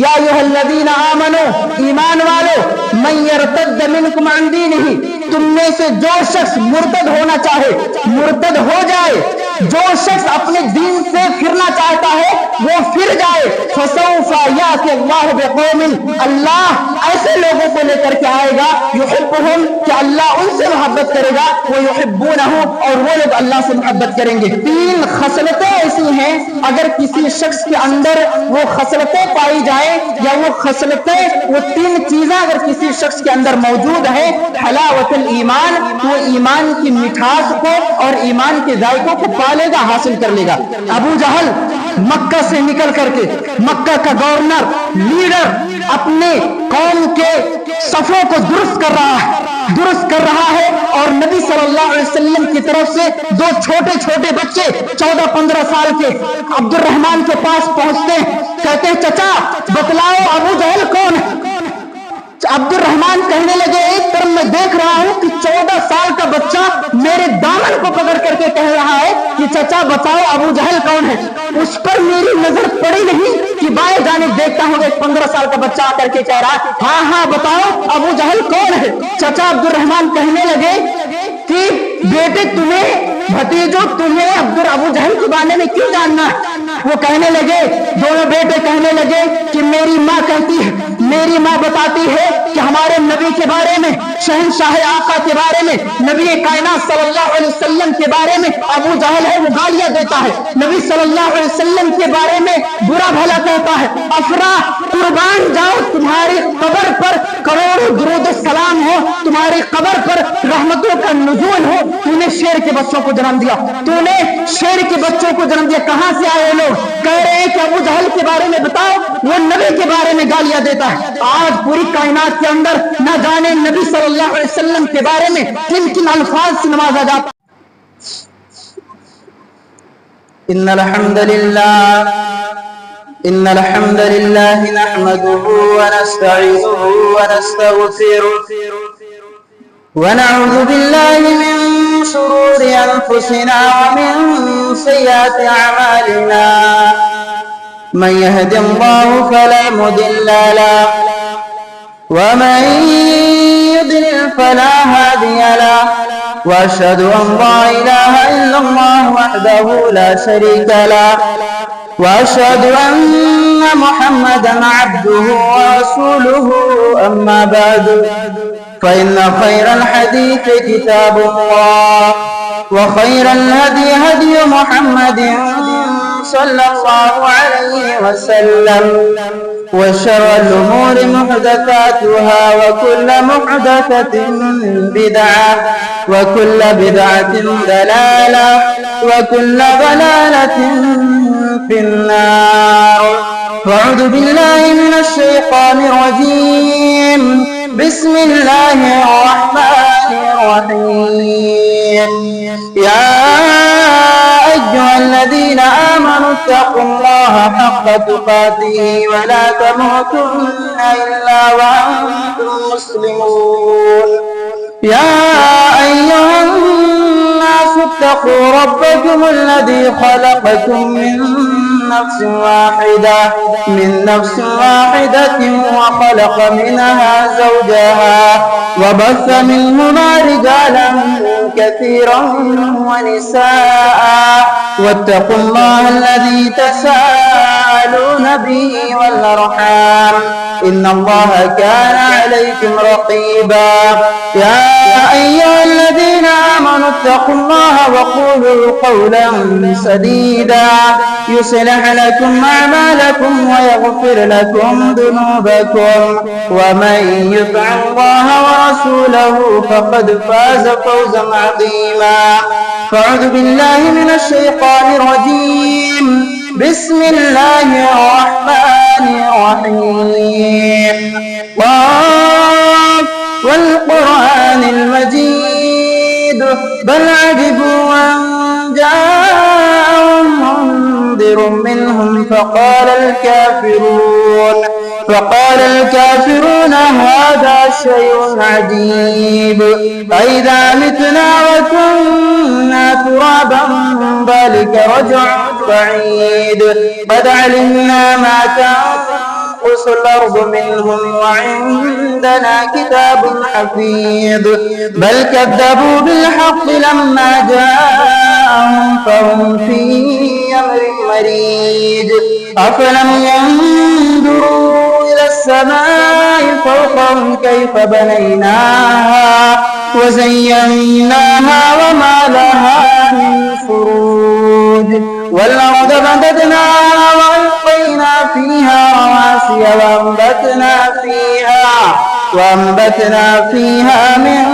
یا ایھا الذین آمنو، ایمان والو، من یرتد منکم عن دینہ، تم میں سے جو شخص مرتد ہونا چاہے مرتد ہو جائے، جو شخص اپنے دین سے پھرنا چاہتا ہے وہ پھر جائے، فسوف یأتی اللہ بقوم، اللہ ایسے لوگوں کو لے کر کے آئے گا، یحبہم، کہ اللہ ان سے محبت کرے گا، وہ یحبونہ، اور وہ لوگ اللہ سے محبت کریں گے۔ تین خصلتیں ایسی ہیں اگر کسی شخص کے اندر وہ خصلتیں پائی جائیں، یا وہ خصلتیں، وہ تین چیزیں اگر کسی شخص کے اندر موجود ہے، حلاوت الایمان، وہ ایمان کی مٹھاس کو اور ایمان کے ذائقوں کو پالے گا، حاصل کر لے گا۔ ابو جہل مکہ سے نکل کر کے، مکہ کا گورنر، لیڈر، اپنے قوم کے صفوں کو درست کر رہا ہے، اور نبی صلی اللہ علیہ وسلم کی طرف سے دو چھوٹے چھوٹے بچے 14-15 سال کے عبد الرحمن کے پاس پہنچتے ہیں، کہتے ہیں چچا بتلاؤ ابو جہل کون ہے؟ عبد الرحمن کہنے لگے ایک طرف میں دیکھ رہا ہوں کہ 14 سال کا بچہ میرے دامن کو پکڑ کر کے کہہ رہا ہے کہ چچا بتاؤ ابو جہل کون ہے، اس پر میری نظر پڑی نہیں کہ بائیں جانب دیکھتا ہوں ایک 15 سال کا بچہ آ کر کے کہہ رہا ہے ہاں ہاں بتاؤ ابو جہل کون ہے۔ چچا عبد الرحمن کہنے لگے کہ بیٹے تمہیں، بھتیجو تمہیں ابو جہل کے بارے میں کیوں جاننا ہے؟ وہ کہنے لگے، دونوں بیٹے کہنے لگے کہ میری ماں کہتی ہے، میری ماں بتاتی ہے کہ ہمارے نبی کے بارے میں، شہنشاہ آقا کے بارے میں، نبی کائنات صلی اللہ علیہ وسلم کے بارے میں ابو جہل ہے وہ گالیاں دیتا ہے، نبی صلی اللہ علیہ وسلم کے بارے میں برا بھلا کہتا ہے، افرا قربان جاؤ تمہاری قبر پر کروڑوں درود و سلام ہو، تمہاری قبر پر رحمتوں کا نزول ہو، تو نے شیر کے بچوں کو جنم دیا، تو نے شیر کے بچوں کو جنم دیا۔ کہاں سے آئے لوگ؟ کہہ رہے ہیں کہ ابو جہل کے بارے میں بتاؤ، وہ نبی کے بارے میں گالیاں دیتا ہے۔ آج پوری کائنات کے اندر نہ جانے نبی صلی اللہ علیہ وسلم کے بارے میں کن کن الفاظ سے نوازا جاتا۔ ان الحمد لله نحمده ونستعينه ونستغفره ونعوذ بالله من شرور انفسنا ومن سيئات اعمالنا، من يهد الله فلا مضل له ومن يضلل فلا هادي له، واشهد ان لا اله الا الله وحده لا شريك له، واشهد ان محمدا عبده ورسوله، اما بعد فان خير الحديث كتاب الله، وخير الهدي هدي محمد صلى الله عليه وسلم، وشر الأمور محدثاتها، وكل محدثة بدعة، وكل بدعة ضلالة، وكل ضلالة في النار۔ فاعوذ بالله من الشيطان الرجيم، بسم الله الرحمن الرحيم۔ يا أيها الذين آمنوا اتقوا الله حق تقاته ولا تموتن إلا وأنتم مسلمون۔ يا أيها الناس اتقوا ربكم الذي خلقكم من نفس واحدة وخلق منها زوجها وبث منهما رجالا كثيرا ونساء، واتقوا الله الذي تساءلون به والأرحام، إن الله كان عليكم رقيبا۔ يا أيها الذين آمنوا اتقوا الله وقولوا قولا سديدا يصلح لكم أعمالكم ويغفر لكم ذنوبكم، ومن يطع الله ورسوله فقد فاز فوزا عظيما۔ فاعوذ بالله من الشيطان الرجيم، بسم الله الرحمن الرحيم۔ والقرآن المجيد، بل عجبوا أن جاءهم منذر منهم فقال الكافرون هذا شيء عجيب، أئذا متنا وكنا ترابا ذلك رجع بعيد، قد علمنا ما تنقص منهم وعندنا كتاب حفيظ بل كذبوا بالحق لما جاءهم فهم في أمر مريج أفلم ينظروا إلى السماء فوقهم كيف بنيناها وزيناها وما لها من فروج والأرض مددناها وألقينا فيها رواسي وأنبتنا فيها من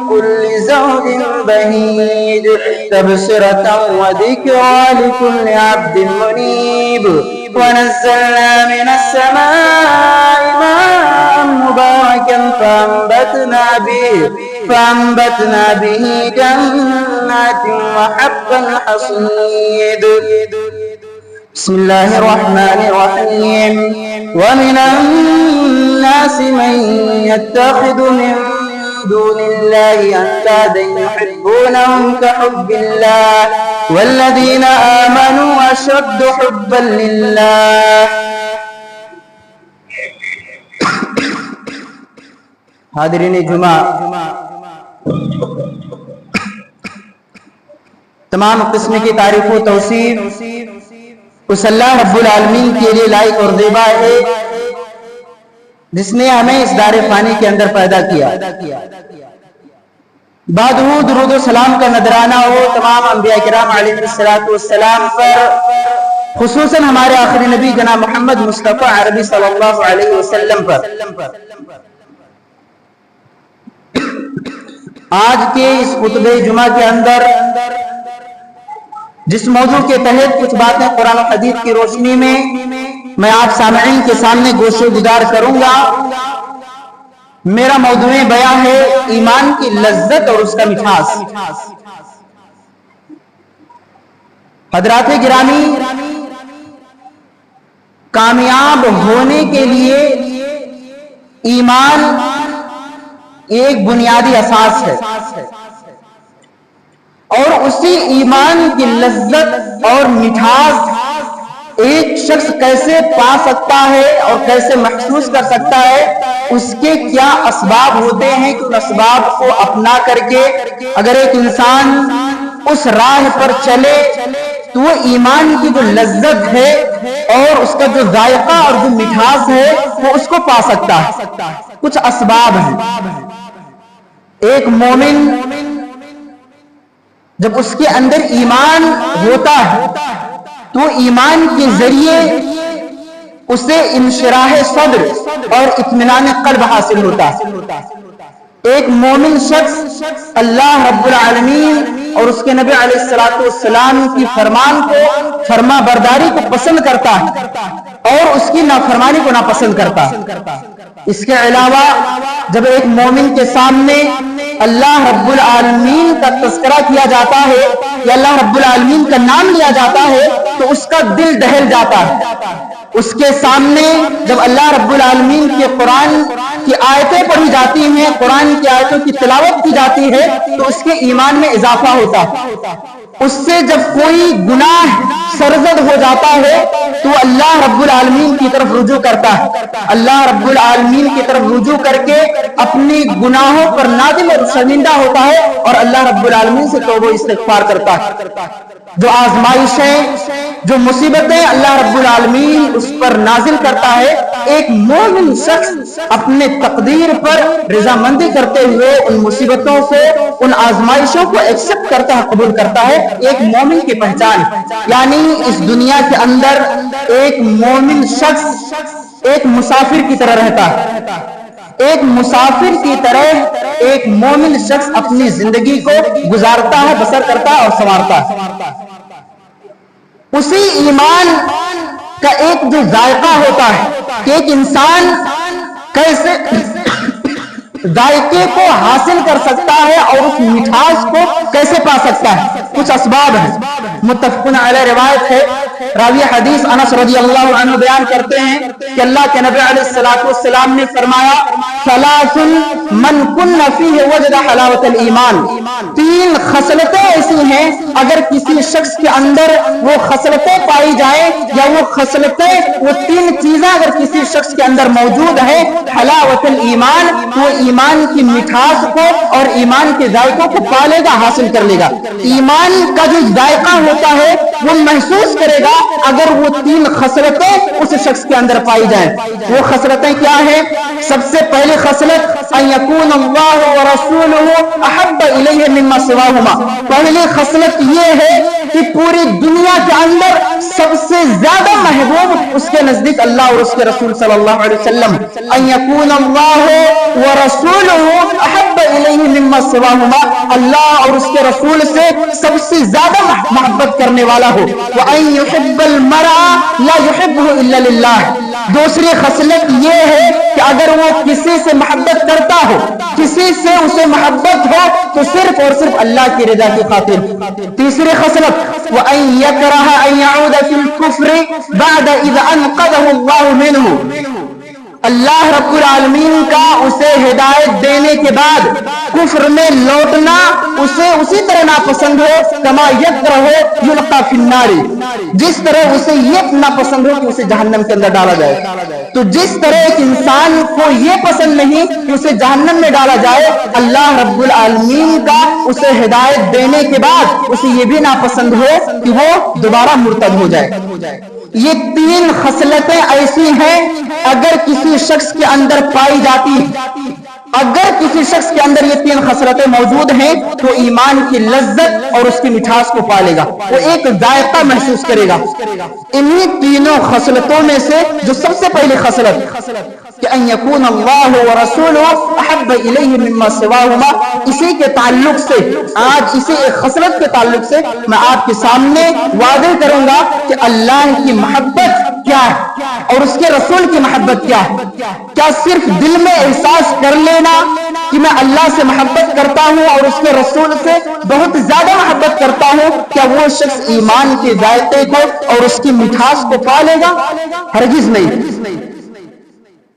كل زوج بهيج تبصرة وذكرى لكل عبد منيب ونزلنا من السماء ماء مباركا فأنبتنا به جنات وحب الحصيد بسم الله الرحمن الرحيم ومن الناس من يتخذ من دون الله أندادا يحبونهم كحب الله والذين آمنوا أشد حبا لله حاضرین جمعہ، تمام قسم کی تعریف و توصیف اس اللہ رب العالمین کے لیے لائق اور زیبا ہے جس نے ہمیں اس دار فانی کے اندر پیدا کیا۔ بعد درود و سلام کا نذرانہ ہو تمام انبیاء کرام علیہ السلام پر، خصوصاً ہمارے آخری نبی جناب محمد مصطفیٰ عربی صلی اللہ علیہ وسلم پر۔ آج کے اس خطبہ جمعہ کے اندر جس موضوع کے تحت کچھ باتیں قرآن و حدیث کی روشنی میں میں آپ سامعین کے سامنے گوش و گزار کروں گا، میرا موضوع بیان ہے ایمان کی لذت اور اس کا مٹھاس۔ حضرات گرامی، کامیاب ہونے کے لیے ایمان ایک بنیادی اساس ہے، اور اسی ایمان کی لذت اور مٹھاس ایک شخص کیسے پا سکتا ہے اور کیسے محسوس کر سکتا ہے، اس کے کیا اسباب ہوتے ہیں کہ ان اسباب کو اپنا کر کے اگر ایک انسان اس راہ پر چلے تو وہ ایمان کی جو لذت ہے اور اس کا جو ذائقہ اور جو مٹھاس ہے وہ اس کو پا سکتا ہے۔ کچھ اسباب ہیں۔ ایک مومن جب اس کے اندر ایمان ہوتا ہے تو ایمان کے ذریعے اسے انشراح صدر اور اطمینان قلب حاصل ہوتا ہے۔ ایک مومن شخص اللہ رب العالمین اور اس کے نبی علیہ السلام کی فرمان کو، فرما برداری کو پسند کرتا ہے اور اس کی نافرمانی کو ناپسند کرتا ہے۔ اس کے علاوہ جب ایک مومن کے سامنے اللہ رب العالمین کا تذکرہ کیا جاتا ہے یا اللہ رب العالمین کا نام لیا جاتا ہے تو اس کا دل دہل جاتا ہے۔ اس کے سامنے جب اللہ رب العالمین کے قرآن کی آیتیں پڑھی جاتی ہیں، قرآن کی آیتوں کی تلاوت کی جاتی ہے تو اس کے ایمان میں اضافہ ہوتا ہے۔ اس سے جب کوئی گناہ سرزد ہو جاتا ہے تو اللہ رب العالمین کی طرف رجوع کرتا ہے، اللہ رب العالمین کی طرف رجوع کر کے اپنی گناہوں پر نادم اور شرمندہ ہوتا ہے اور اللہ رب العالمین سے توبہ و استغفار کرتا ہے۔ جو آزمائشیں، جو مصیبتیں اللہ رب العالمین اس پر نازل کرتا ہے، ایک مومن شخص اپنے تقدیر پر رضامندی کرتے ہوئے ان مصیبتوں سے، ان آزمائشوں کو ایکسپٹ کرتا ہے، قبول کرتا ہے، ایک مومن کی پہچان۔ یعنی اس دنیا کے اندر ایک مومن شخص ایک مسافر کی طرح رہتا ہے، ایک مسافر کی طرح ایک مومن شخص اپنی زندگی کو گزارتا ہے، بسر کرتا ہے اور سنوارتا ہے۔ اسی ایمان کا ایک جو ذائقہ ہوتا ہے کہ ایک انسان کیسے ذائقے کو حاصل کر سکتا ہے اور اس مٹھاس کو کیسے پا سکتا ہے، کچھ اسباب ہیں۔ متفقن علیہ روایت ہے راوی حدیث انس رضی اللہ عنہ بیان کرتے ہیں کہ اللہ کے نبی علیہ الصلوۃ والسلام نے فرمایا ثلاث من کن فیہ وجد حلاوت الایمان، تین خصلتیں ایسی ہیں اگر کسی شخص کے اندر وہ خصلتیں پائی جائیں یا وہ خصلتیں وہ تین چیزیں اگر کسی شخص کے اندر موجود ہے، حلاوت الایمان، وہ ایمان کی مٹھاس کو اور ایمان کے ذائقوں کو پالے گا، حاصل کر لے گا۔ ایمان کا جو ذائقہ ہوتا ہے وہ محسوس کرے گا اگر وہ تین خصلتیں اس شخص کے اندر پائی جائیں۔ وہ خصلتیں کیا ہیں؟ سب سے پہلی خصلت ان یکون اللہ ورسولہ احب الیہ مما سواہما، پہلی خصلت یہ ہے کہ پوری دنیا کے اندر سب سے زیادہ محبوب اس کے نزدیک اللہ اور اس کے رسول صلی اللہ علیہ وسلم، ان یکون اللہ ورسولہ احب الیہ مما سواہما، اللہ اور اس کے رسول سے سب سے زیادہ محبت کرنے والا ہو، وان یحب المرء لا یحبہ الا للہ۔ دوسری خصلت یہ ہے کہ اگر وہ کسی سے محبت کرتا ہو، کسی سے اسے محبت ہو تو صرف اور صرف اللہ کی رضا کی خاطر۔ تیسری خصلت وان یکرہ ان یعود فی الکفر بعد اذ انقذہ اللہ منہ، اللہ رب العالمین کا اسے ہدایت دینے کے بعد کفر میں لوٹنا اسے اسی طرح ناپسند ہو کما یکرہ یلقی فی النار، جس طرح اسے یہ ناپسند ہو کہ اسے جہنم کے اندر ڈالا جائے۔ تو جس طرح ایک انسان کو یہ پسند نہیں کہ اسے جہنم میں ڈالا جائے، اللہ رب العالمین کا اسے ہدایت دینے کے بعد اسے یہ بھی ناپسند ہو کہ وہ دوبارہ مرتد ہو جائے۔ یہ تین خصلتیں ایسی ہیں اگر کسی شخص کے اندر پائی جاتی، اگر کسی شخص کے اندر یہ تین خصلتیں موجود ہیں تو ایمان کی لذت اور اس کی مٹھاس کو پالے گا، وہ ایک ذائقہ محسوس کرے گا۔ انہی تینوں خصلتوں میں سے جو سب سے پہلی خصلت کہ ان یکون اللہ ورسولہ احب الیہ مما سواہما، اسی کے تعلق سے آج اسی ایک خصلت کے تعلق سے میں آپ کے سامنے واضح کروں گا کہ اللہ کی محبت کیا ہے اور اس کے رسول کی محبت کیا ہے۔ کیا صرف دل میں احساس کر لینا کہ میں اللہ سے محبت کرتا ہوں اور اس کے رسول سے بہت زیادہ محبت کرتا ہوں، کیا وہ شخص ایمان کے ذائقے کو اور اس کی مٹھاس کو پالے گا؟ ہرگز نہیں۔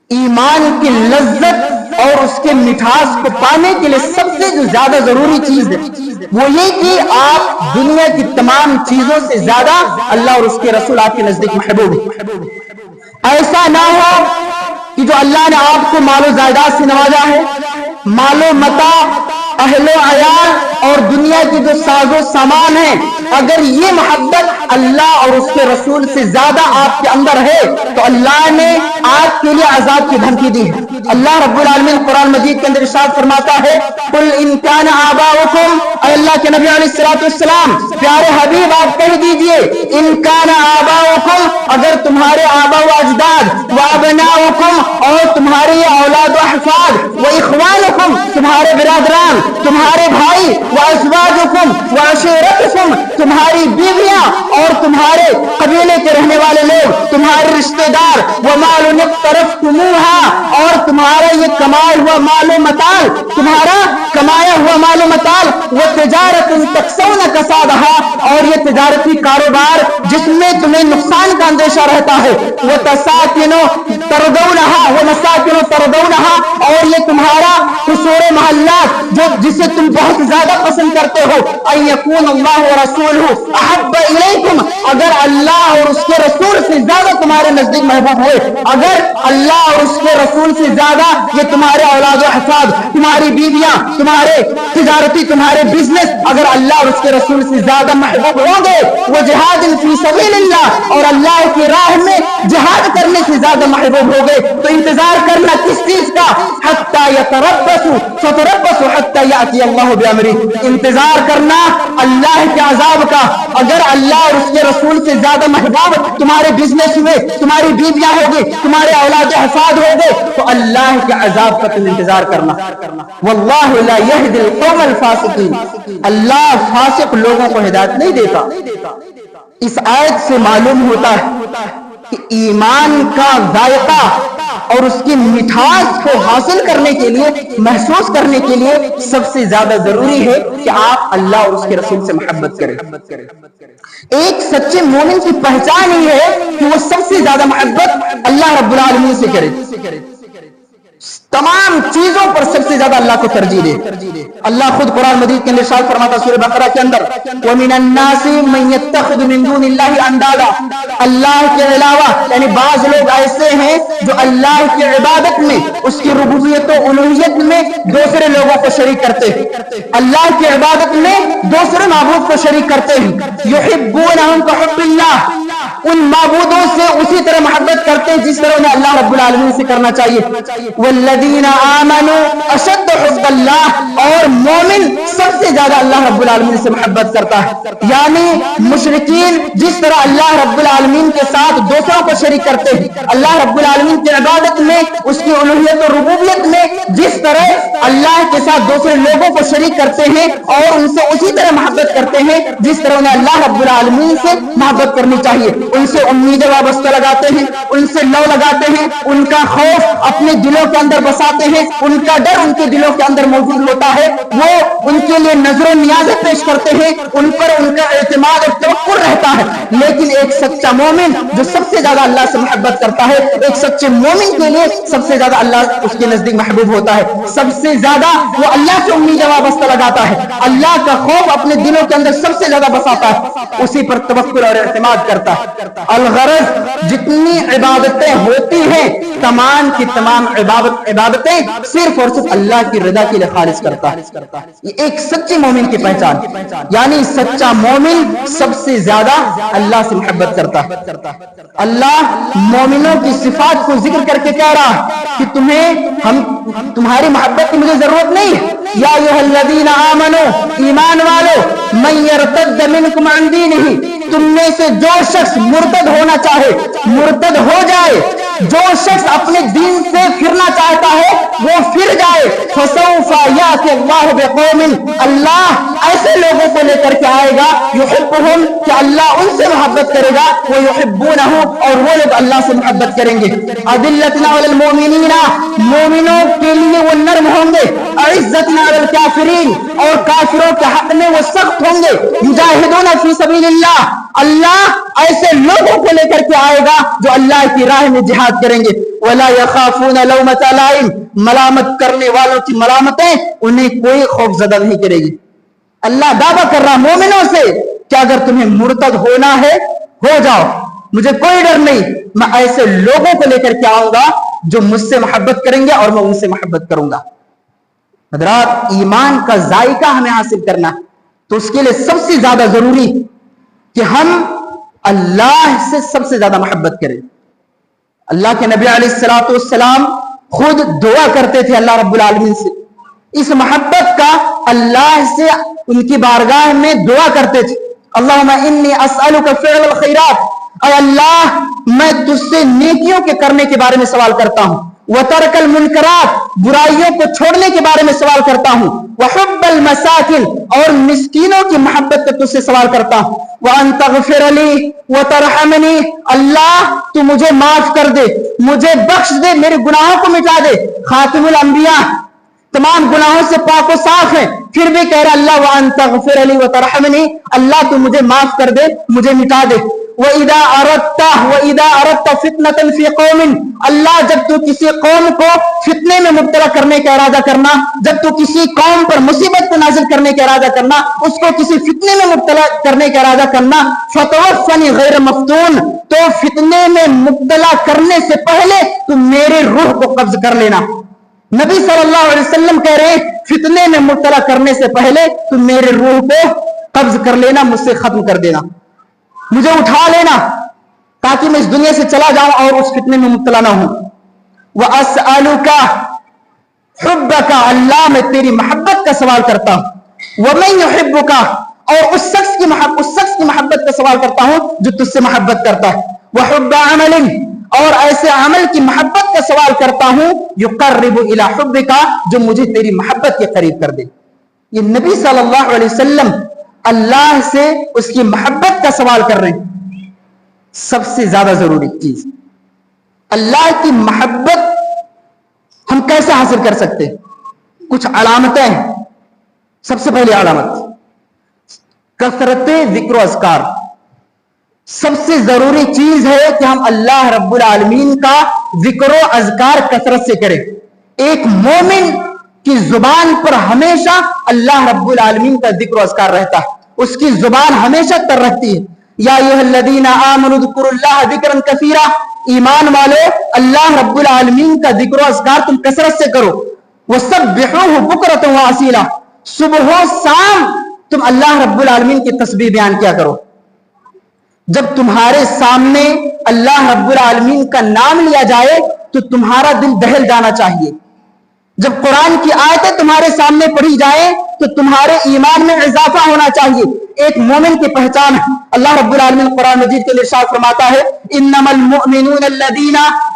ایمان کی لذت اور اس کے مٹھاس کو پانے کے لیے سب سے جو زیادہ ضروری چیز ہے وہ یہ کہ آپ دنیا کی تمام چیزوں سے زیادہ اللہ اور اس کے رسول آپ کے نزدیک محبوب ہے۔ ایسا نہ ہو کہ جو اللہ نے آپ کو مال و جائیداد سے نوازا ہے، مال و متاع، اہل و عیال اور دنیا کی جو ساز و سامان ہے، اگر یہ محبت اللہ اور اس کے رسول سے زیادہ آپ کے اندر ہے تو اللہ نے آپ کے لیے عذاب کی دھمکی دی ہے۔ اللہ رب العالمین قرآن مجید کے اندر ارشاد فرماتا ہے قل ان کان آباؤکم، اے اللہ کے نبی علیہ الصلوۃ والسلام پیارے حبیب آپ کہہ دیجئے ان کان آباؤکم، اگر تمہارے آبا و اجداد، و ابناؤکم اور تمہارے اولاد و احفاد، و اخوانکم تمہارے برادران، تمہارے بھائی، و ازواجکم و عشیرتکم تمہاری بیویاں اور تمہارے قبیلے کے رہنے والے لوگ، تمہارے رشتہ دار، ومال اقترفتموها اور تمہارا یہ کمایا ہوا مال و متاع، تمہارا کمایا ہوا مال و متاع، وتجارت تخشون کسادها اور یہ تجارتی کاروبار جس میں تمہیں نقصان کا اندیشہ رہتا ہے، وتساکن ترضونها ومساکن ترضونها اور یہ تمہارا قصور محلات جو جسے تم بہت زیادہ پسند کرتے ہو، ان یکون اللہ ورسولہ احب الیکم، اگر اللہ اور اس کے رسول سے زیادہ تمہارے نزدیک محبوب ہوئے، اگر اللہ اور اس کے رسول سے زیادہ یہ تمہارے اولاد و احفاد، تمہاری بیویاں، تمہارے تجارتی، تمہارے بزنس اگر اللہ اور اس کے رسول سے زیادہ محبوب ہوں گے، وہ جہاد فی سبیل اللہ اور اللہ کی راہ میں جہاد کرنے سے زیادہ محبوب ہو گئے تو انتظار کرنا کس چیز کا؟ حتی یتربصوا فتربصوا حتی یأتی اللہ بامرہ، انتظار کرنا اللہ کے عذاب کا۔ اگر اللہ اور اس کے رسول سے زیادہ محبوب تمہارے بزنس ہوئے، تمہاری بیویاں ہوگی، تمہارے اولاد احفاد ہوگے تو اللہ کے عذاب کا تم انتظار کرنا۔ واللہ لا یہدی القوم الفاسقین، اللہ فاسق لوگوں کو ہدایت نہیں دیتا۔ اس آیت سے معلوم ہوتا ہے کہ ایمان کا ذائقہ اور اس کی مٹھاس کو حاصل کرنے کے لیے، محسوس کرنے کے لیے سب سے زیادہ ضروری ہے کہ آپ اللہ اور اس کے رسول سے محبت کریں۔ ایک سچے مومن کی پہچان ہی ہے کہ وہ سب سے زیادہ محبت اللہ رب العالمین سے کرے، تمام چیزوں پر سب سے زیادہ اللہ کو ترجیح دے۔ اللہ خود قرآن مجید کے اندر ارشاد فرماتا سورہ بقرہ کے اندر، وَمِنَ النَّاسِ مَن يَتَّخِذُ مِن دُونِ اللَّهِ أَندَادًا، اللہ کے علاوہ یعنی بعض لوگ ایسے ہیں جو اللہ کی عبادت میں، اس کی ربوبیت و الوہیت میں دوسرے لوگوں کو شریک کرتے ہیں، اللہ کی عبادت میں دوسرے معبود کو شریک کرتے ہیں، يُحِبُّونَهُمْ كَحُبِّ اللَّهِ، ان معبودوں سے اسی طرح محبت کرتے ہیں جس طرح انہیں اللہ رب العالمین سے کرنا چاہیے۔ والذین آمنوا اشد حب اللہ، اور مومن سب سے زیادہ اللہ رب العالمین سے محبت کرتا ہے، یعنی مشرکین جس طرح اللہ رب العالمین کے ساتھ دوسروں کو شریک کرتے ہیں، اللہ رب العالمین کی عبادت میں، اس کی الوہیت و ربوبیت میں جس طرح اللہ کے ساتھ دوسرے لوگوں کو شریک کرتے ہیں اور ان سے اسی طرح محبت کرتے ہیں جس طرح انہیں اللہ رب العالمین سے محبت کرنی چاہیے۔ ان سے امیدیں وابستہ لگاتے ہیں، ان سے لو لگاتے ہیں، ان کا خوف اپنے دلوں کے اندر بساتے ہیں، ان کا ڈر ان کے دلوں کے اندر موجود ہوتا ہے، وہ ان کے لیے نظر و نیازیں پیش کرتے ہیں، ان پر ان کا اعتماد اور توکل رہتا ہے۔ لیکن ایک سچا مومن جو سب سے زیادہ اللہ سے محبت کرتا ہے، ایک سچے مومن کے لیے سب سے زیادہ اللہ اس کے نزدیک محبوب ہوتا ہے، سب سے زیادہ وہ اللہ سے امیدیں وابستہ لگاتا ہے، اللہ کا خوف اپنے دلوں کے اندر سب سے زیادہ بساتا ہے، اسی پر توکل اور اعتماد کرتا ہے۔ الغرض جتنی عبادتیں ہوتی ہیں تمام کی تمام عبادتیں صرف اور صرف اللہ کی رضا کے لیے خالص کرتا ہے۔ یہ ایک سچے مومن کی پہچان، یعنی سچا مومن سب سے زیادہ اللہ سے محبت کرتا ہے۔ اللہ مومنوں کی صفات کو ذکر کر کے کہہ رہا ہے کہ تمہاری محبت کی مجھے ضرورت نہیں ہے۔ یا ایھا الذین آمنوا، ایمان والو، من یرتد منکم عن دینہ، تم میں سے جو شخص مرتد ہونا چاہے مرتد ہو جائے، جو شخص اپنے دین سے پھرنا چاہتا ہے وہ پھر جائے، فسوف یأتی اللہ بقوم، اللہ ایسے لوگوں کو لے کر کے آئے گا، یحبہم، کہ اللہ ان سے محبت کرے گا، وہ یحبونہ، اور وہ لوگ اللہ سے محبت کریں گے۔ اذلۃ علی المؤمنین، مومنوں کے لیے وہ نرم ہوں گے، عزت علی الکافرین، اور کافروں کے حق میں وہ سخت ہوں گے۔ یجاہدون فی سبیل اللہ، اللہ ایسے لوگوں کو لے کر کے آئے گا جو اللہ کی راہ میں جہاد کریں گے۔ ولا یخافون لومۃ لائم، ملامت کرنے والوں کی ملامتیں انہیں کوئی خوف زدہ نہیں کرے گی۔ اللہ دعویٰ کر رہا مومنوں سے کہ اگر تمہیں مرتد ہونا ہے ہو جاؤ، مجھے کوئی ڈر نہیں، میں ایسے لوگوں کو لے کر کے آؤں گا جو مجھ سے محبت کریں گے اور میں ان سے محبت کروں گا۔ حضرات، ایمان کا ذائقہ ہمیں حاصل کرنا ہے تو اس کے لیے سب سے زیادہ ضروری کہ ہم اللہ سے سب سے زیادہ محبت کریں۔ اللہ کے نبی علیہ الصلوۃ والسلام خود دعا کرتے تھے اللہ رب العالمین سے، اس محبت کا اللہ سے ان کی بارگاہ میں دعا کرتے تھے، اللہم انی اسألک فعل الخیرات، اے اللہ میں تجھ سے نیکیوں کے کرنے کے بارے میں سوال کرتا ہوں، وترک المنکرات، برائیوں کو چھوڑنے کے بارے میں سوال کرتا ہوں، وحب المساکن، اور مسکینوں کی محبت کا تجھ سے سوال کرتا ہوں، وان تغفر لی وترحمنی، اللہ تو مجھے معاف کر دے، مجھے بخش دے، میرے گناہوں کو مٹا دے۔ خاتم الانبیاء تمام گناہوں سے پاک و صاف ہے، پھر بھی کہہ رہا اللہ وان تغفر لی وترحمنی، اللہ تو مجھے معاف کر دے، مجھے مٹا دے۔ وَإِذَا أَرَدْتَ فِتْنَةً فِي قَوْمٍ، اللہ جب تو کسی قوم کو فتنے میں مبتلا کرنے کا ارادہ کرنا، جب تو کسی قوم پر مصیبت کو نازل کرنے کا ارادہ کرنا، اس کو کسی فتنے میں مبتلا کرنے کا ارادہ کرنا، فَتَوَفَّنِي غَيْرَ مَفْتُونٍ، تو فتنے میں مبتلا کرنے سے پہلے تو میرے روح کو قبض کر لینا۔ نبی صلی اللہ علیہ وسلم کہہ رہے ہیں فتنے میں مبتلا کرنے سے پہلے تو میرے روح کو قبض کر لینا، مجھ سے ختم کر دینا، مجھے اٹھا لینا تاکہ میں اس دنیا سے چلا جاؤں اور اس فتنے میں مبتلا نہ ہوں۔ وَأَسْأَلُكَ حُبَّكَ، اللہ میں تیری محبت کا سوال کرتا ہوں، وَمَن يُحِبُّكَ، اور اس شخص کی محبت کا سوال کرتا ہوں جو تجھ سے محبت کرتا ہے، وَحُبَّ عَمَلٍ، اور ایسے عمل کی محبت کا سوال کرتا ہوں يُقَرِّبُ إِلَى حُبِّكَ، جو مجھے تیری محبت کے قریب کر دے۔ یہ نبی صلی اللہ علیہ وسلم اللہ سے اس کی محبت کا سوال کر رہے ہیں۔ سب سے زیادہ ضروری چیز اللہ کی محبت کیسے حاصل کر سکتے ہیں؟ کچھ علامتیں ہیں۔ سب سے پہلی علامت کثرت ذکر و اذکار۔ سب سے ضروری چیز ہے کہ ہم اللہ رب العالمین کا ذکر و اذکار کثرت سے کریں۔ ایک مومن کی زبان پر ہمیشہ اللہ رب العالمین کا ذکر و اذکار رہتا ہے، اس کی زبان ہمیشہ تر رہتی ہے۔ یا ایھا الذین آمنوا اذکروا اللہ ذکرا کثیرا، ایمان والو اللہ رب العالمین کا ذکر و اذکار تم کثرت سے کرو۔ وسبحوہ بکرۃ واصیلا، صبح و شام تم اللہ رب العالمین کی تسبیح بیان کیا کرو۔ جب تمہارے سامنے اللہ رب العالمین کا نام لیا جائے تو تمہارا دل دہل جانا چاہیے۔ جب قرآن کی آیتیں تمہارے سامنے پڑھی جائیں تو تمہارے ایمان میں اضافہ ہونا چاہیے۔ ایک مومن کی پہچان ہے۔ اللہ رب العالمین قرآن مجید کے ارشاد فرماتا ہے انما المؤمنون الذین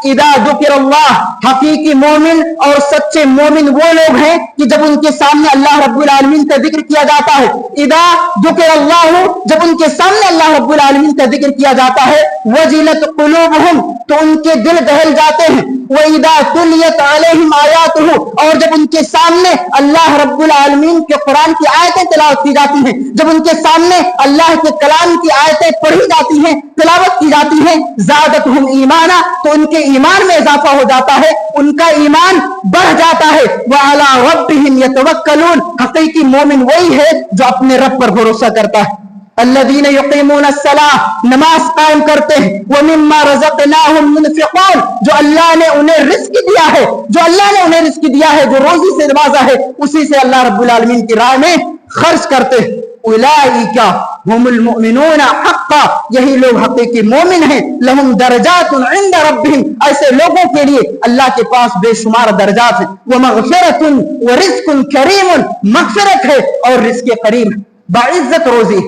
اذا ذکر اللہ، حقیقی مومن اور سچے مومن وہ لوگ ہیں کہ جب ان کے سامنے اللہ رب العالمین کا ذکر کیا جاتا ہے، اذا ذکر اللہ، جب ان کے سامنے اللہ رب العالمین کا ذکر کیا جاتا ہے، وجلت قلوبہم، تو ان کے دل دہل جاتے ہیں، وَإِذَا تُلِيَتْ عَلَيْهِمْ آيَاتُهُ، اور جب ان کے سامنے اللہ رب العالمین کے قرآن کی آیتیں تلاوت کی جاتی ہیں، جب ان کے سامنے اللہ کے کلام کی آیتیں پڑھی جاتی ہیں، تلاوت کی جاتی ہیں، زادتہم ایمانا، تو ان کے ایمان میں اضافہ ہو جاتا ہے، ان کا ایمان بڑھ جاتا ہے۔ وَعَلَىٰ رَبِّهِمْ يَتَوَكَّلُونَ، حقیقی مومن وہی ہے جو اپنے رب پر بھروسہ کرتا ہے۔ الذین یقیمون الصلاۃ، نماز قائم کرتے ہیں، ومما رزقناہم ينفقون، جو اللہ نے انہیں رزق دیا ہے، جو اللہ نے انہیں رزق دیا ہے، جو روزی سے نوازا ہے، اسی سے اللہ رب العالمین کی راہ میں خرچ کرتے ہیں۔ اولئک هم المؤمنون حقا، یہی لوگ حقیقی مومن ہیں۔ لهم درجات عند ربهم، ایسے لوگوں کے لیے اللہ کے پاس بے شمار درجات ہیں۔ ومغفرۃ ورزق کریم، مغفرت ہے اور رزق کریم، باعزت روزی۔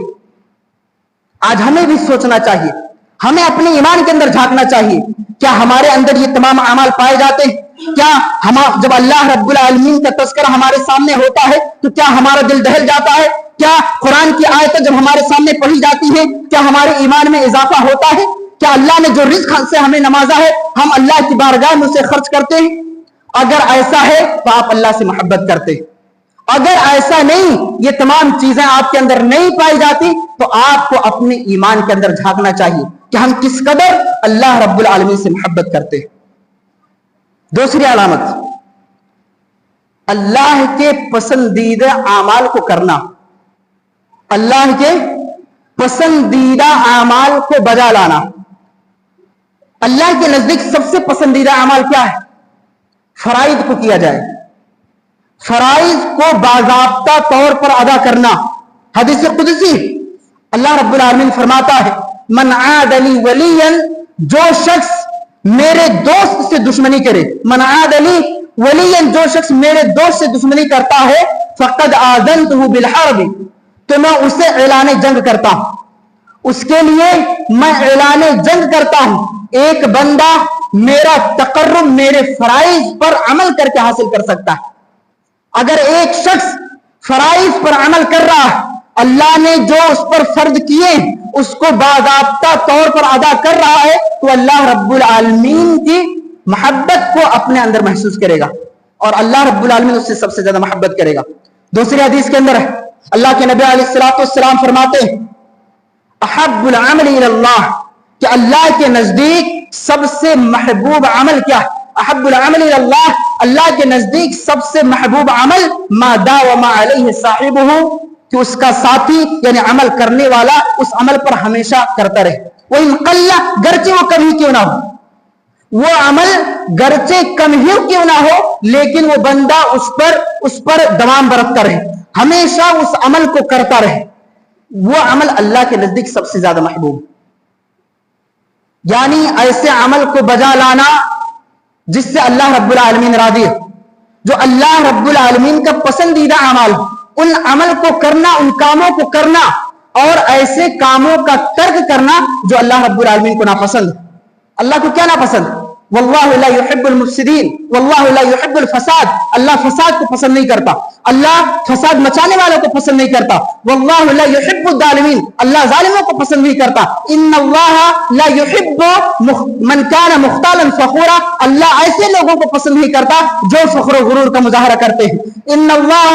آج ہمیں بھی سوچنا چاہیے، ہمیں اپنے ایمان کے اندر جھانکنا چاہیے، کیا ہمارے اندر یہ تمام اعمال پائے جاتے ہیں؟ کیا ہم جب اللہ رب العالمین کا تذکرہ ہمارے سامنے ہوتا ہے تو کیا ہمارا دل دہل جاتا ہے؟ کیا قرآن کی آیتیں جب ہمارے سامنے پڑھی جاتی ہیں کیا ہمارے ایمان میں اضافہ ہوتا ہے؟ کیا اللہ نے جو رزق سے ہمیں نوازا ہے ہم اللہ کی بارگاہ میں اسے خرچ کرتے ہیں؟ اگر ایسا ہے تو آپ اللہ سے محبت کرتے ہیں۔ اگر ایسا نہیں، یہ تمام چیزیں آپ کے اندر نہیں پائی جاتی، تو آپ کو اپنے ایمان کے اندر جھانکنا چاہیے کہ ہم کس قدر اللہ رب العالمین سے محبت کرتے ہیں۔ دوسری علامت، اللہ کے پسندیدہ اعمال کو کرنا، اللہ کے پسندیدہ اعمال کو بجا لانا۔ اللہ کے نزدیک سب سے پسندیدہ اعمال کیا ہے؟ فرائض کو کیا جائے، فرائض کو باضابطہ طور پر ادا کرنا۔ حدیث قدسی اللہ رب العالمین فرماتا ہے من عاد لی ولیا، جو شخص میرے دوست سے دشمنی کرے، من عاد لی ولیا، جو شخص میرے دوست سے دشمنی کرتا ہے، فقد آذنتہ بالحرب، تو میں اسے اعلان جنگ کرتا ہوں، اس کے لیے میں اعلان جنگ کرتا ہوں۔ ایک بندہ میرا تقرب میرے فرائض پر عمل کر کے حاصل کر سکتا ہے۔ اگر ایک شخص فرائض پر عمل کر رہا ہے، اللہ نے جو اس پر فرض کیے اس کو باضابطہ طور پر ادا کر رہا ہے، تو اللہ رب العالمین کی محبت کو اپنے اندر محسوس کرے گا اور اللہ رب العالمین اس سے سب سے زیادہ محبت کرے گا۔ دوسری حدیث کے اندر ہے اللہ کے نبی علیہ الصلوۃ والسلام فرماتے ہیں احب العمل الی اللہ، کہ اللہ کے نزدیک سب سے محبوب عمل کیا ہے؟ احب العمل الی اللہ، اللہ کے نزدیک سب سے محبوب عمل ما داوم علیہ صاحبہ، کہ اس کا ساتھی یعنی عمل کرنے والا اس عمل پر ہمیشہ کرتا رہے۔ وَإِنْ قَلَّ، گرچہ وہ کم ہی کیوں نہ ہو، وہ عمل گرچہ کم ہی کیوں نہ ہو، لیکن وہ بندہ اس پر دوام برتتا رہے، ہمیشہ اس عمل کو کرتا رہے، وہ عمل اللہ کے نزدیک سب سے زیادہ محبوب۔ یعنی ایسے عمل کو بجا لانا جس سے اللہ رب العالمین راضی ہے، جو اللہ رب العالمین کا پسندیدہ اعمال، ان عمل کو کرنا، ان کاموں کو کرنا، اور ایسے کاموں کا ترک کرنا جو اللہ رب العالمین کو ناپسند ہے۔ اللہ کو کیا ناپسند؟ واللہ لا يحب المفسدین، واللہ لا يحب الفساد، اللہ فساد کو پسند نہیں کرتا، اللہ فساد مچانے والوں کو پسند نہیں کرتا، واللہ لا يحب الظالمین، اللہ ظالموں کو پسند نہیں کرتا، ان اللہ لا يحب من كان مختالا فخورا، اللہ ایسے لوگوں کو پسند نہیں کرتا جو فخر و غرور کا مظاہرہ کرتے ہیں، ان اللہ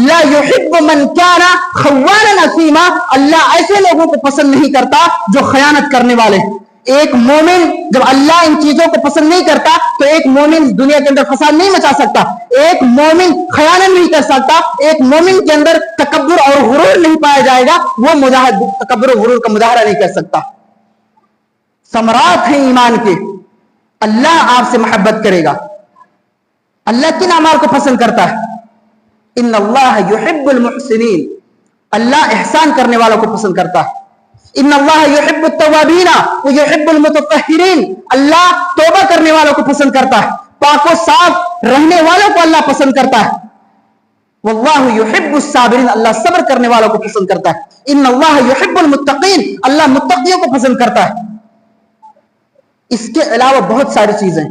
لا يحب من كان خوانا اثیما، اللہ ایسے لوگوں کو پسند نہیں کرتا جو خیانت کرنے والے ہیں۔ ایک مومن جب اللہ ان چیزوں کو پسند نہیں کرتا تو ایک مومن دنیا کے اندر فساد نہیں مچا سکتا، ایک مومن خیانت نہیں کر سکتا، ایک مومن کے اندر تکبر اور غرور نہیں پایا جائے گا، وہ تکبر اور غرور کا مظاہرہ نہیں کر سکتا۔ ثمرات ہیں ایمان کے، اللہ آپ سے محبت کرے گا۔ اللہ کن اعمال کو پسند کرتا ہے؟ ان اللہ یحب المحسنین، اللہ احسان کرنے والوں کو پسند کرتا ہے۔ ان اللہ یحب التوابین ویحب المتطہرین، اللہ توبہ کرنے والوں کو پسند کرتا ہے، پاک و صاف رہنے والوں کو اللہ پسند کرتا ہے۔ واللہ یحب الصابرین، اللہ صبر کرنے والوں کو پسند کرتا ہے۔ ان اللہ یحب المتقین، اللہ متقیوں کو پسند کرتا ہے۔ اس کے علاوہ بہت ساری چیزیں،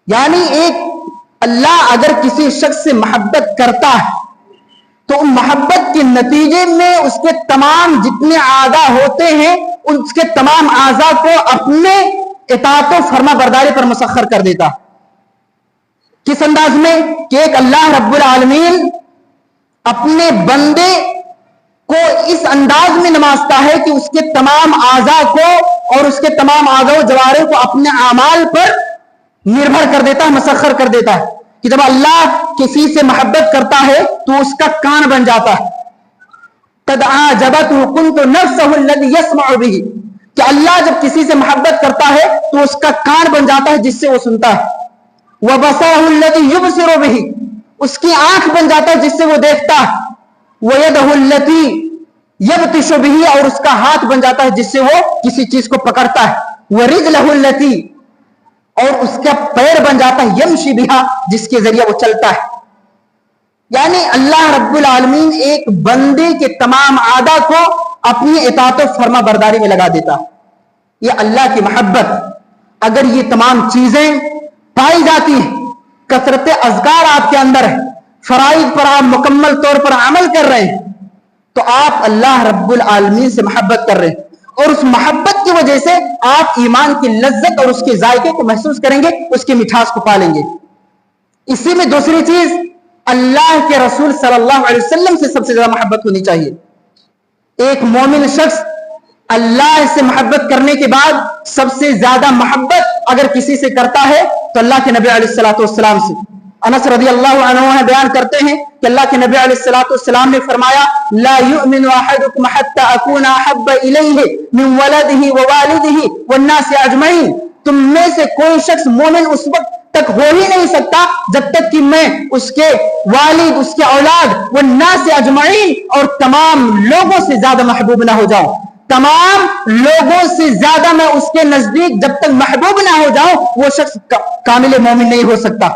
یعنی ایک اللہ اگر کسی شخص سے محبت کرتا ہے تو محبت کے نتیجے میں اس کے تمام جتنے اعضاء ہوتے ہیں اس کے تمام اعضاء کو اپنے اطاعت و فرما برداری پر مسخر کر دیتا۔ کس انداز میں؟ کہ ایک اللہ رب العالمین اپنے بندے کو اس انداز میں نوازتا ہے کہ اس کے تمام اعضاء کو اور اس کے تمام اعضاء و جوارح کو اپنے اعمال پر نربھر کر دیتا ہے، مسخر کر دیتا ہے، کہ جب اللہ کسی سے محبت کرتا ہے تو اس کا کان بن جاتا ہے۔ قد اعجبته كنت نفسه الذي يسمع به، کہ اللہ جب کسی سے محبت کرتا ہے تو اس کا کان بن جاتا ہے جس سے وہ سنتا ہے۔ وبصره الذي يبصر به، اس کی آنکھ بن جاتا ہے جس سے وہ دیکھتا ہے۔ ويده التي يبطش به، اور اس کا ہاتھ بن جاتا ہے جس سے وہ کسی چیز کو پکڑتا ہے۔ ورجله التي، اور اس کا پیر بن جاتا ہے یمشی بہا، جس کے ذریعے وہ چلتا ہے۔ یعنی اللہ رب العالمین ایک بندے کے تمام اعضاء کو اپنی اطاعت و فرما برداری میں لگا دیتا ہے۔ یہ اللہ کی محبت، اگر یہ تمام چیزیں پائی جاتی ہیں، کثرت اذکار آپ کے اندر ہے، فرائض پر آپ مکمل طور پر عمل کر رہے ہیں، تو آپ اللہ رب العالمین سے محبت کر رہے ہیں، اور اس محبت کی وجہ سے آپ ایمان کی لذت اور اس کے ذائقے کو محسوس کریں گے، اس کی مٹھاس کو پالیں گے۔ اسی میں دوسری چیز، اللہ کے رسول صلی اللہ علیہ وسلم سے سب سے زیادہ محبت ہونی چاہیے۔ ایک مومن شخص اللہ سے محبت کرنے کے بعد سب سے زیادہ محبت اگر کسی سے کرتا ہے تو اللہ کے نبی علیہ الصلوۃ والسلام سے۔ انس رضی اللہ عنہ بیان کرتے ہیں کہ اللہ کے نبی علیہ الصلوۃ والسلام نے فرمایا، لا یؤمن احدکم حتی اکون احب الیہ من ولدہ ووالدہ والناس اجمعین، تم میں سے کوئی شخص مومن اس وقت تک ہو ہی نہیں سکتا جب تک کہ میں اس کے والد، اس کے اولاد، والناس اجمعین، اور تمام لوگوں سے زیادہ محبوب نہ ہو جاؤں، تمام لوگوں سے زیادہ میں اس کے نزدیک جب تک محبوب نہ ہو جاؤں وہ شخص کامل مومن نہیں ہو سکتا۔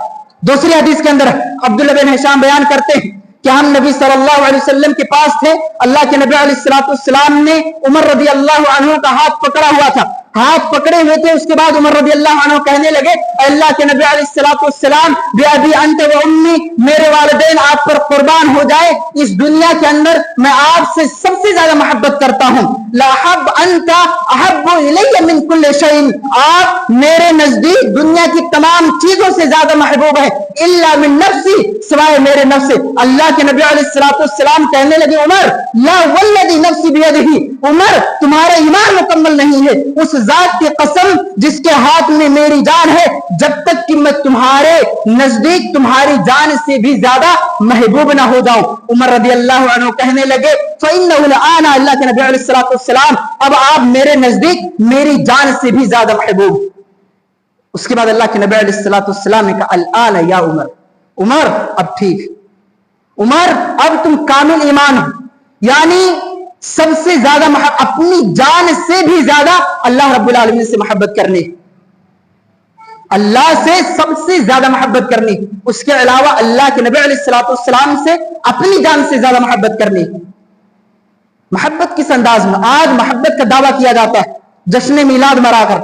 دوسری حدیث کے اندر عبداللہ بن ہشام بیان کرتے ہیں کہ ہم نبی صلی اللہ علیہ وسلم کے پاس تھے، اللہ کے نبی علیہ الصلوۃ والسلام نے عمر رضی اللہ عنہ کا ہاتھ پکڑا ہوا تھا، ہاتھ پکڑے ہوئے تھے، اس کے بعد عمر رضی اللہ عنہ کہنے لگے، اے اللہ کے نبی علیہ الصلوۃ والسلام، بِأَبِي أَنْتَ وَأُمِّي، میرے والدین آپ پر قربان ہو جائے، اس دنیا کے اندر میں آپ سے سب سے زیادہ محبت کرتا ہوں، لَأَحَبُّ أَنْتَ أَحَبُّ إِلَيَّ مِنْ كُلِّ شَيْءٍ، آپ میرے نزدیک دنیا کی تمام چیزوں سے زیادہ محبوب ہے، إِلَّا مِنْ نَفْسِي، سوائے میرے نفس سے۔ اللہ کے نبی علیہ الصلوۃ والسلام کہنے لگے، عمر، لا والذی نفسی بیدہ، عمر تمہارا ایمان مکمل نہیں ہے، اس ذات کی قسم جس کے ہاتھ میں میری جان ہے، جب تک کہ میں تمہارے نزدیک تمہاری جان سے بھی زیادہ محبوب نہ ہو جاؤں۔ عمر رضی اللہ عنہ کہنے لگے، فإنہ الآن، اللہ کے نبی علیہ الصلوۃ والسلام، اب آپ میرے نزدیک میری جان سے بھی زیادہ محبوب۔ اس کے بعد اللہ کے نبی علیہ الصلوۃ والسلام نے کہا، الآن یا عمر، عمر اب ٹھیک، عمر اب تم کامل ایمان ہو، یعنی سب سے زیادہ اپنی جان سے بھی زیادہ اللہ رب العالمین سے محبت کرنی، اللہ سے سب سے زیادہ محبت کرنی، اس کے علاوہ اللہ کے نبی علیہ الصلوۃ والسلام سے اپنی جان سے زیادہ محبت کرنی۔ محبت کس انداز میں؟ آج محبت کا دعویٰ کیا جاتا ہے جشن میلاد مرا کر،